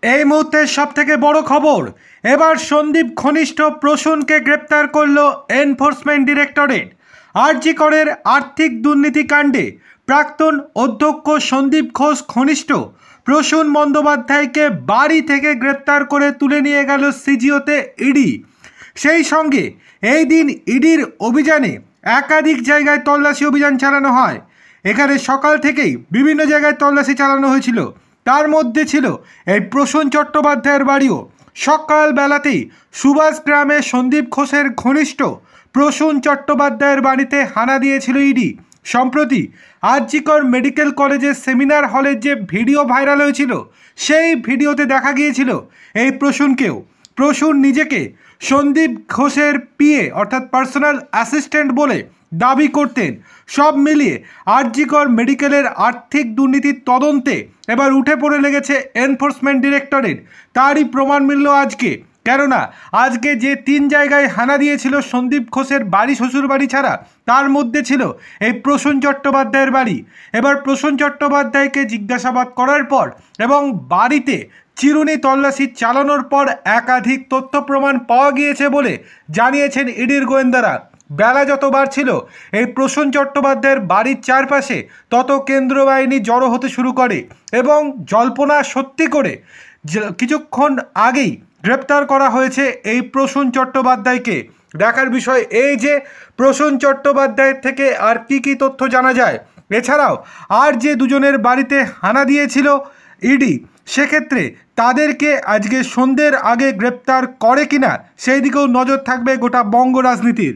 এই মুহূর্তের সবথেকে বড় খবর, এবার সন্দীপ ঘনিষ্ঠ প্রসূনকে গ্রেপ্তার করল এনফোর্সমেন্ট ডিরেক্টরেট। আরজি করের আর্থিক দুর্নীতি কাণ্ডে প্রাক্তন অধ্যক্ষ সন্দীপ ঘোষ ঘনিষ্ঠ প্রসূন বন্দ্যোপাধ্যায়কে বাড়ি থেকে গ্রেপ্তার করে তুলে নিয়ে গেল সিজিওতে ইডি। সেই সঙ্গে এই দিন ইডির অভিযানে একাধিক জায়গায় তল্লাশি অভিযান চালানো হয়। এখানে সকাল থেকেই বিভিন্ন জায়গায় তল্লাশি চালানো হয়েছিল। তার মধ্যে ছিল এই প্রসূন চট্টোপাধ্যায়ের বাড়িও। সকালবেলাতেই সুভাষ গ্রামে সন্দীপ ঘোষের ঘনিষ্ঠ প্রসূন চট্টোপাধ্যায়ের বাড়িতে হানা দিয়েছিল ইডি। সম্প্রতি আরজি কর মেডিকেল কলেজের সেমিনার হলের যে ভিডিও ভাইরাল হয়েছিল, সেই ভিডিওতে দেখা গিয়েছিল এই প্রসূনকেও। প্রসূন নিজেকে সন্দীপ ঘোষের পিএ অর্থাৎ পার্সোনাল অ্যাসিস্ট্যান্ট বলে দাবি করতেন। সব মিলিয়ে আরজি কর মেডিকেলের আর্থিক দুর্নীতির তদন্তে এবার উঠে পড়ে লেগেছে এনফোর্সমেন্ট ডিরেক্টরেট। তারই প্রমাণ মিলল আজকে। কেননা আজকে যে 3 জায়গায় হানা দিয়েছিল সন্দীপ ঘোষের বাড়ি, শ্বশুর বাড়ি ছাড়া, তার মধ্যে ছিল এই প্রসূন চট্টোপাধ্যায়ের বাড়ি। এবার প্রসূন চট্টোপাধ্যায়কে জিজ্ঞাসাবাদ করার পর এবং বাড়িতে চিরুনি তল্লাশি চালানোর পর একাধিক তথ্য প্রমাণ পাওয়া গিয়েছে বলে জানিয়েছেন ইডির গোয়েন্দারা। বেলা যত বাড়ছিল এই প্রসূন চট্টোপাধ্যায়ের বাড়ির চারপাশে তত কেন্দ্র বাহিনী জড়ো হতে শুরু করে এবং জল্পনা সত্যি করে কিছুক্ষণ আগেই গ্রেপ্তার করা হয়েছে এই প্রসূন চট্টোপাধ্যায়কে। দেখার বিষয় এই যে প্রসূন চট্টোপাধ্যায়ের থেকে আর কি তথ্য জানা যায়। এছাড়াও আর যে দুজনের বাড়িতে হানা দিয়েছিল ইডি, সেক্ষেত্রে তাদেরকে আজকে সন্ধ্যের আগে গ্রেপ্তার করে কিনা সেই দিকেও নজর থাকবে গোটা বঙ্গ রাজনীতির।